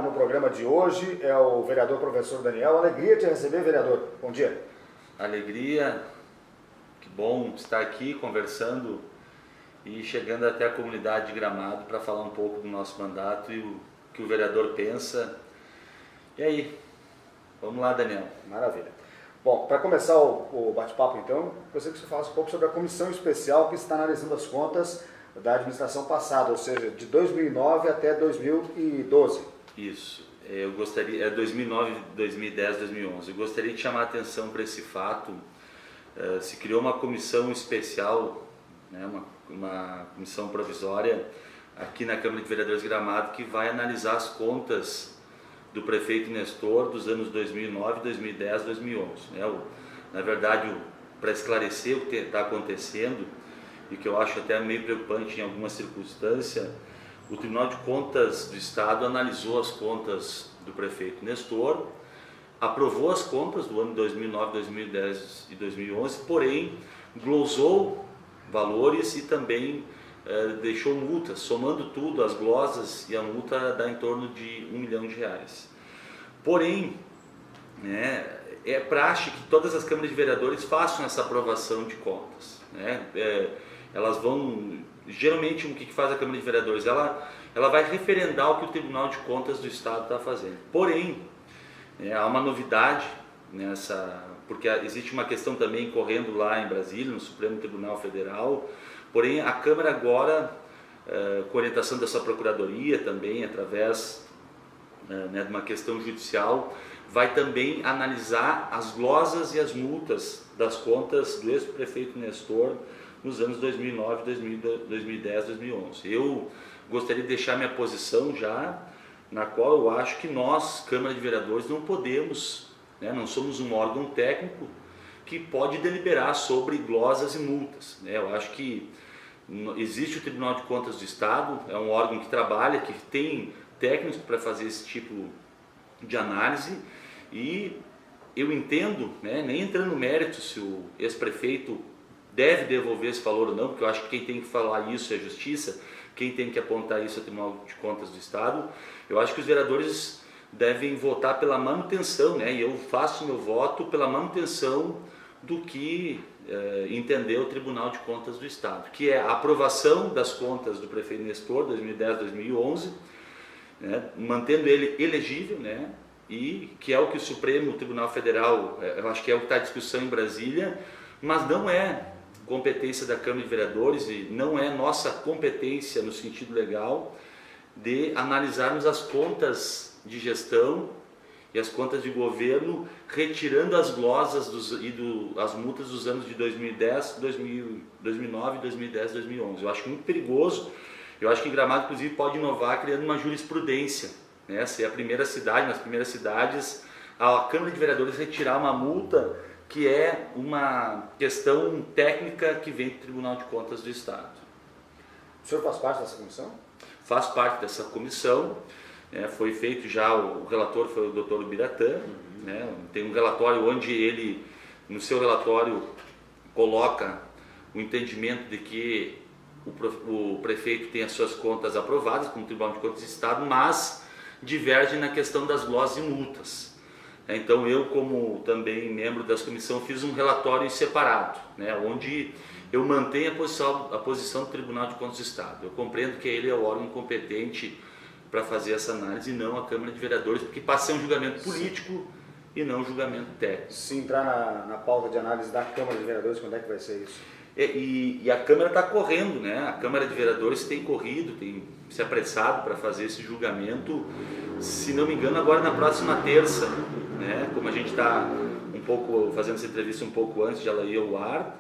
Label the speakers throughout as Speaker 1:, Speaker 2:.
Speaker 1: No programa de hoje é o vereador professor Daniel. Alegria de receber, vereador. Bom dia.
Speaker 2: Alegria, que bom estar aqui conversando e chegando até a comunidade de Gramado para falar um pouco do nosso mandato e o que o vereador pensa. E aí, vamos lá, Daniel.
Speaker 1: Maravilha. Bom, para começar o bate-papo então, gostaria que você falasse um pouco sobre a comissão especial que está analisando as contas da administração passada, ou seja, de 2009 até 2012.
Speaker 2: Isso, eu gostaria, 2009, 2010, 2011, eu gostaria de chamar a atenção para esse fato. Se criou uma comissão especial, né, uma comissão provisória aqui na Câmara de Vereadores de Gramado que vai analisar as contas do prefeito Nestor dos anos 2009, 2010, 2011. Na verdade, para esclarecer o que está acontecendo e que eu acho até meio preocupante em alguma circunstância, o Tribunal de Contas do Estado analisou as contas do prefeito Nestor, aprovou as contas do ano 2009, 2010 e 2011, porém glosou valores e também deixou multas, somando tudo, as glosas e a multa dá em torno de R$1 milhão. Porém, é praxe que todas as câmaras de vereadores façam essa aprovação de contas. Elas vão, geralmente o que faz a Câmara de Vereadores? Ela vai referendar o que o Tribunal de Contas do Estado está fazendo. Porém, há uma novidade nessa, porque existe uma questão também correndo lá em Brasília, no Supremo Tribunal Federal. Porém, a Câmara agora, com orientação dessa Procuradoria também, através de uma questão judicial, vai também analisar as glosas e as multas das contas do ex-prefeito Nestor nos anos 2009, 2010, 2011. Eu gostaria de deixar minha posição já, na qual eu acho que nós, Câmara de Vereadores, não podemos, não somos um órgão técnico que pode deliberar sobre glosas e multas. Eu acho que existe o Tribunal de Contas do Estado, é um órgão que trabalha, que tem técnicos para fazer esse tipo de análise, e eu entendo, nem entrando no mérito se o ex-prefeito deve devolver esse valor ou não, porque eu acho que quem tem que falar isso é a Justiça, quem tem que apontar isso é o Tribunal de Contas do Estado. Eu acho que os vereadores devem votar pela manutenção, e eu faço meu voto pela manutenção do que entendeu o Tribunal de Contas do Estado, que é a aprovação das contas do prefeito Nestor, 2010, 2011, mantendo ele elegível, e que é o que o Supremo Tribunal Federal, eu acho que é o que está em discussão em Brasília, mas não é competência da Câmara de Vereadores e não é nossa competência no sentido legal de analisarmos as contas de gestão e as contas de governo, retirando as glosas as multas dos anos de 2010, 2009, 2010, 2011. Eu acho muito perigoso. Eu acho que em Gramado, inclusive, pode inovar criando uma jurisprudência, ser a primeira cidade, nas primeiras cidades, a Câmara de Vereadores retirar uma multa que é uma questão técnica que vem do Tribunal de Contas do Estado.
Speaker 1: O senhor faz parte dessa comissão?
Speaker 2: Faz parte dessa comissão. Foi feito já, o relator foi o Dr. Biratã, tem um relatório onde ele, no seu relatório, coloca o entendimento de que o prefeito tem as suas contas aprovadas como Tribunal de Contas do Estado, mas diverge na questão das glosas e multas. Então eu, como também membro dessa comissão, fiz um relatório separado, onde eu mantenho a posição do Tribunal de Contas do Estado. Eu compreendo que ele é o órgão competente para fazer essa análise e não a Câmara de Vereadores, porque passa a ser um julgamento político e não um julgamento técnico.
Speaker 1: Se entrar na pauta de análise da Câmara de Vereadores, quando é que vai ser isso?
Speaker 2: E a Câmara está correndo, a Câmara de Vereadores tem corrido, tem se apressado para fazer esse julgamento, se não me engano agora na próxima terça, como a gente está um pouco fazendo essa entrevista um pouco antes de ela ir ao ar,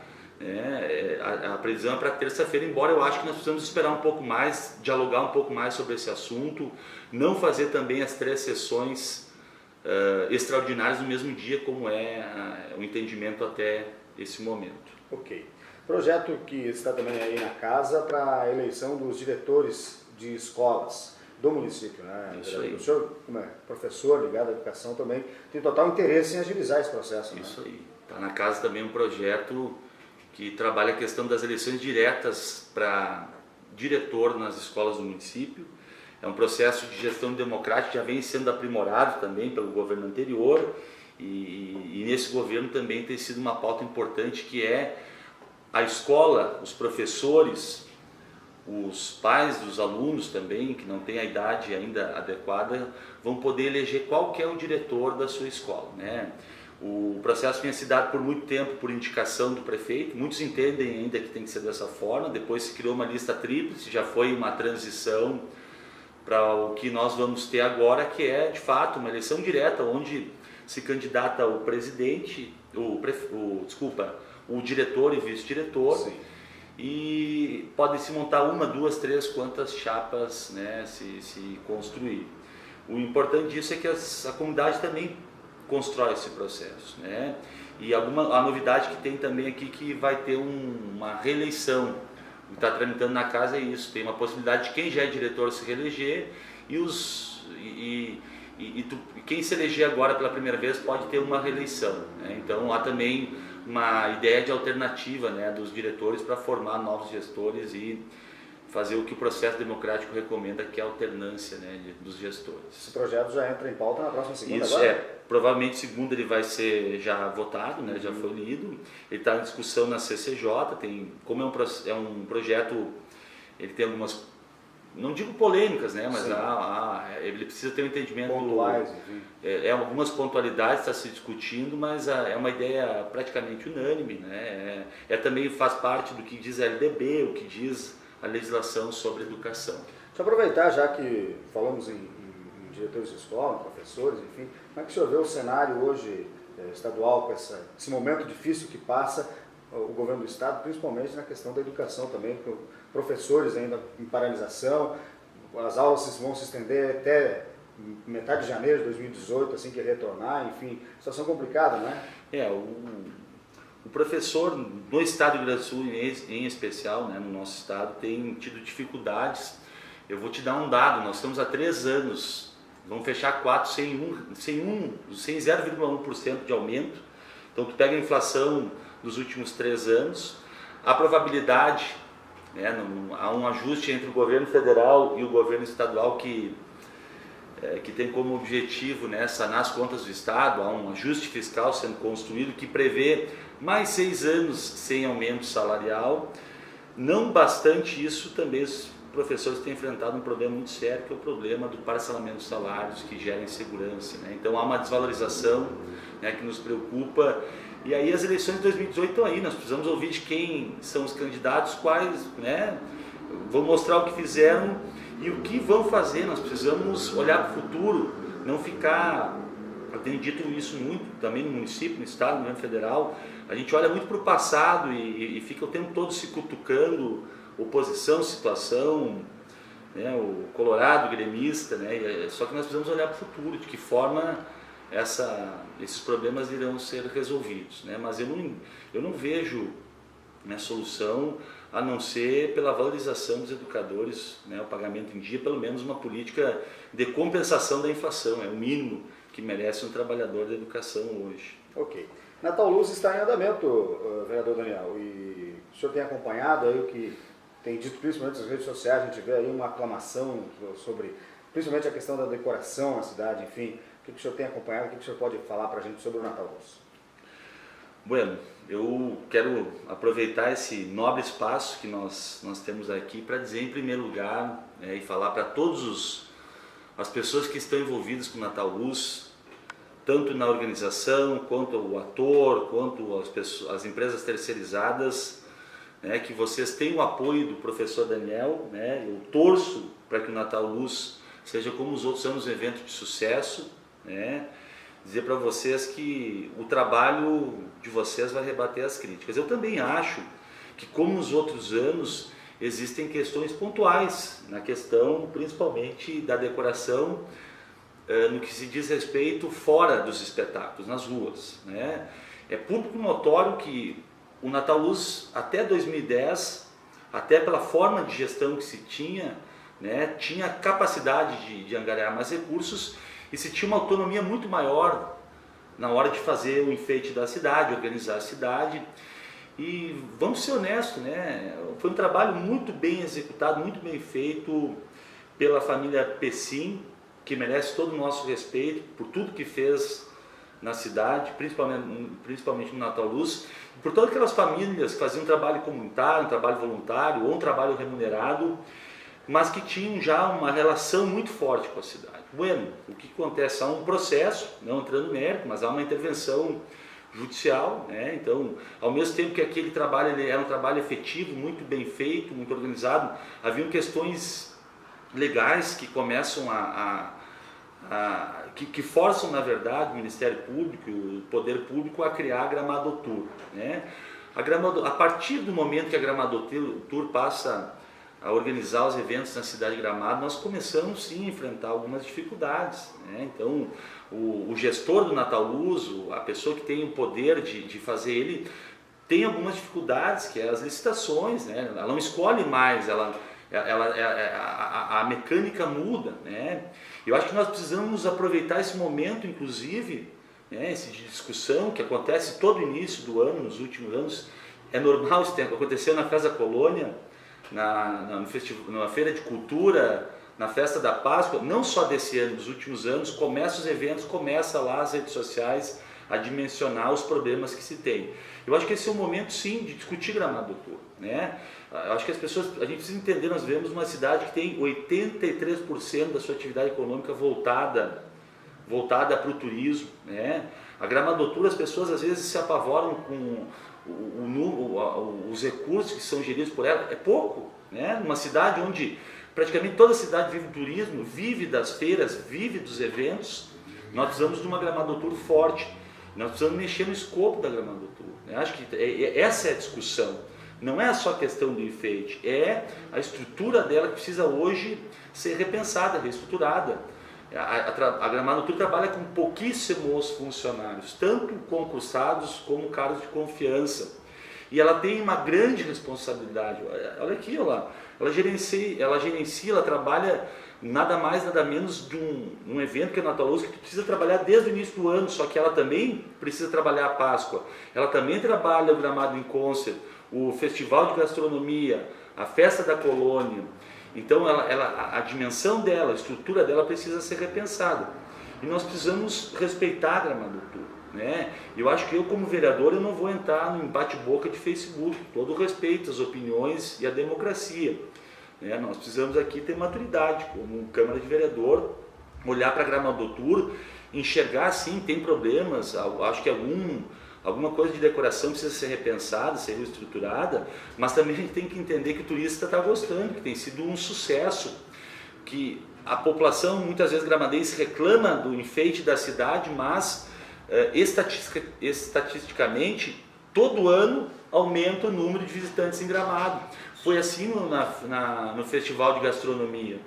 Speaker 2: a previsão é para terça-feira, embora eu acho que nós precisamos esperar um pouco mais, dialogar um pouco mais sobre esse assunto, não fazer também as 3 sessões extraordinárias no mesmo dia, como é o entendimento até esse momento.
Speaker 1: Ok. Projeto que está também aí na casa para a eleição dos diretores de escolas do município,
Speaker 2: Isso aí.
Speaker 1: O senhor, como é professor ligado à educação, também tem total interesse em agilizar esse processo.
Speaker 2: Isso aí. Está na casa também um projeto que trabalha a questão das eleições diretas para diretor nas escolas do município. é um processo de gestão democrática que já vem sendo aprimorado também pelo governo anterior, e nesse governo também tem sido uma pauta importante, que é a escola, os professores, os pais dos alunos também, que não têm a idade ainda adequada, vão poder eleger qual que é o diretor da sua escola, né? O processo tinha se dado por muito tempo por indicação do prefeito, muitos entendem ainda que tem que ser dessa forma, depois se criou uma lista tríplice, já foi uma transição para o que nós vamos ter agora, que é de fato uma eleição direta, onde se candidata o presidente, o diretor e vice-diretor, e pode se montar uma, duas, três, quantas chapas, né, se construir. O importante disso é que a comunidade também constrói esse processo, né? E a novidade que tem também aqui, que vai ter uma reeleição. O que está tramitando na casa é isso, tem uma possibilidade de quem já é diretor se reeleger, e quem se eleger agora pela primeira vez pode ter uma reeleição, né? Então há também uma ideia de alternativa, né, dos diretores para formar novos gestores e fazer o que o processo democrático recomenda, que é a alternância, né, dos gestores.
Speaker 1: Esse projeto já entra em pauta na próxima segunda?
Speaker 2: Isso
Speaker 1: agora?
Speaker 2: Provavelmente segunda ele vai ser já votado, né, já foi lido, ele está em discussão na CCJ, como é um projeto, ele tem algumas, não digo polêmicas, né, mas ele precisa ter um entendimento
Speaker 1: pontuais, enfim.
Speaker 2: Algumas pontualidades está se discutindo, mas é uma ideia praticamente unânime, né, também faz parte do que diz a LDB, o que diz a legislação sobre educação.
Speaker 1: Deixa eu aproveitar, já que falamos em diretores de escola, professores, enfim, como é que o senhor vê o cenário hoje estadual, com esse momento difícil que passa o governo do estado, principalmente na questão da educação também, com professores ainda em paralisação, as aulas vão se estender até metade de janeiro de 2018, assim que retornar, enfim, situação complicada, não é?
Speaker 2: O professor no estado do Rio Grande do Sul, em especial, né, no nosso estado, tem tido dificuldades. Eu vou te dar um dado, nós estamos há 3 anos, vamos fechar 4 sem 0,1% de aumento. Então tu pega a inflação dos últimos 3 anos, a probabilidade, né, há um ajuste entre o governo federal e o governo estadual que tem como objetivo, né, sanar as contas do estado. Há um ajuste fiscal sendo construído que prevê mais 6 anos sem aumento salarial. Não bastante isso, também os professores têm enfrentado um problema muito sério, que é o problema do parcelamento dos salários, que gera insegurança, né? Então há uma desvalorização, né, que nos preocupa. E aí as eleições de 2018 estão aí, nós precisamos ouvir de quem são os candidatos, quais, né, vão mostrar o que fizeram e o que vão fazer. Nós precisamos olhar para o futuro, não ficar, eu tenho dito isso muito também no município, no estado, no governo federal, a gente olha muito para o passado e fica o tempo todo se cutucando, oposição, situação, né, o colorado, gremista, né, só que nós precisamos olhar para o futuro, de que forma esses problemas irão ser resolvidos, né, mas eu não vejo, né, solução a não ser pela valorização dos educadores, né, o pagamento em dia, pelo menos uma política de compensação da inflação, é o mínimo que merece um trabalhador da educação hoje.
Speaker 1: Ok. Natal Luz está em andamento, vereador Daniel, e o senhor tem acompanhado aí o que tem dito, principalmente nas redes sociais, a gente vê aí uma aclamação sobre, principalmente a questão da decoração na cidade, enfim, o que o senhor tem acompanhado, o que o senhor pode falar para a gente sobre o Natal Luz?
Speaker 2: Bueno, eu quero aproveitar esse nobre espaço que nós temos aqui para dizer, em primeiro lugar, e falar para todas as pessoas que estão envolvidas com o Natal Luz, tanto na organização, quanto o ator, quanto as empresas terceirizadas, né, que vocês têm o apoio do professor Daniel, né, eu torço para que o Natal Luz seja como os outros anos, um evento de sucesso, né, dizer para vocês que o trabalho de vocês vai rebater as críticas. Eu também acho que, como os outros anos, existem questões pontuais na questão, principalmente da decoração, no que se diz respeito fora dos espetáculos, nas ruas, né? É público notório que o Natal Luz, até 2010, até pela forma de gestão que se tinha, né, tinha capacidade de angariar mais recursos e se tinha uma autonomia muito maior na hora de fazer o enfeite da cidade, organizar a cidade. E vamos ser honestos, né, foi um trabalho muito bem executado, muito bem feito pela família Pessim, que merece todo o nosso respeito por tudo que fez na cidade, principalmente no Natal Luz, por todas aquelas famílias que faziam um trabalho comunitário, um trabalho voluntário ou um trabalho remunerado, mas que tinham já uma relação muito forte com a cidade. Bueno, o que acontece? Há um processo, não entrando no mérito, mas há uma intervenção judicial, né? Então, ao mesmo tempo que aquele trabalho ele era um trabalho efetivo, muito bem feito, muito organizado, haviam questões legais que começam que forçam, na verdade, o Ministério Público, o Poder Público a criar a Gramadotur, né? A partir do momento que a Gramadotur passa a organizar os eventos na cidade de Gramado, nós começamos sim a enfrentar algumas dificuldades, né? Então, o gestor do Natal Luz, a pessoa que tem o poder de fazer ele, tem algumas dificuldades, que é as licitações, né? Ela não escolhe mais, a mecânica muda, né? Eu acho que nós precisamos aproveitar esse momento, inclusive, né, esse de discussão que acontece todo início do ano, nos últimos anos. É normal isso acontecer na Festa da Colônia, na Feira de Cultura, na Festa da Páscoa, não só desse ano, dos últimos anos, começam os eventos, começa lá as redes sociais a dimensionar os problemas que se tem. Eu acho que esse é o momento, sim, de discutir Gramadotur, né? Eu acho que as pessoas, a gente precisa entender, nós vivemos uma cidade que tem 83% da sua atividade econômica voltada para o turismo, né? A Gramadotur, as pessoas às vezes se apavoram com os recursos que são geridos por ela, é pouco, né? Numa cidade onde praticamente toda a cidade vive do turismo, vive das feiras, vive dos eventos, nós precisamos de uma Gramadotur forte, nós precisamos mexer no escopo da Gramadotur, né? Acho que essa é a discussão. Não é só questão do enfeite, é a estrutura dela que precisa hoje ser repensada, reestruturada. A Gramadotur trabalha com pouquíssimos funcionários, tanto concursados como cargos de confiança. E ela tem uma grande responsabilidade. Olha aqui, olha lá. Ela gerencia, ela trabalha nada mais, nada menos de um evento que é o Natal Luz, que precisa trabalhar desde o início do ano, só que ela também precisa trabalhar a Páscoa. Ela também trabalha o Gramado em Concert, o Festival de Gastronomia, a Festa da Colônia. Então a dimensão dela, a estrutura dela precisa ser repensada. E nós precisamos respeitar a Gramadotur, né? Eu acho que eu, como vereador, eu não vou entrar no bate-boca de Facebook, todo o respeito às opiniões e à democracia, né? Nós precisamos aqui ter maturidade, como Câmara de Vereador, olhar para a Gramadotur, enxergar sim, tem problemas, acho que alguma coisa de decoração precisa ser repensada, ser reestruturada, mas também a gente tem que entender que o turista está gostando, que tem sido um sucesso, que a população muitas vezes gramadense reclama do enfeite da cidade, mas estatisticamente todo ano aumenta o número de visitantes em Gramado. Foi assim no Festival de Gastronomia,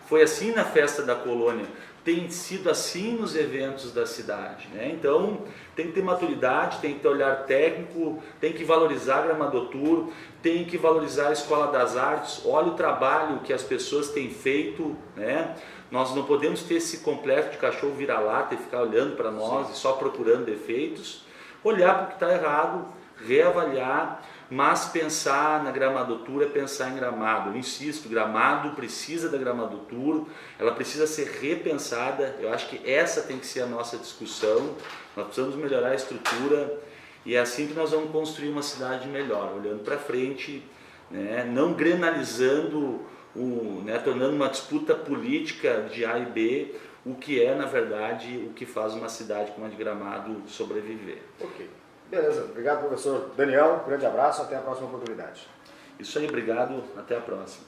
Speaker 2: foi assim na Festa da Colônia, tem sido assim nos eventos da cidade, né? Então tem que ter maturidade, tem que ter olhar técnico, tem que valorizar a Gramadotur, tem que valorizar a Escola das Artes. Olha o trabalho que as pessoas têm feito, né? Nós não podemos ter esse complexo de cachorro vira-lata e ficar olhando para nós e só procurando defeitos. Olhar para o que está errado, reavaliar, mas pensar na Gramadotur é pensar em Gramado. Eu insisto, Gramado precisa da Gramadotur, ela precisa ser repensada. Eu acho que essa tem que ser a nossa discussão. Nós precisamos melhorar a estrutura e é assim que nós vamos construir uma cidade melhor, olhando para frente, né? Não grenalizando, né? Tornando uma disputa política de A e B, o que é, na verdade, o que faz uma cidade como a de Gramado sobreviver.
Speaker 1: Ok. Beleza, obrigado, professor Daniel, grande abraço, até a próxima oportunidade.
Speaker 2: Isso aí, obrigado, até a próxima.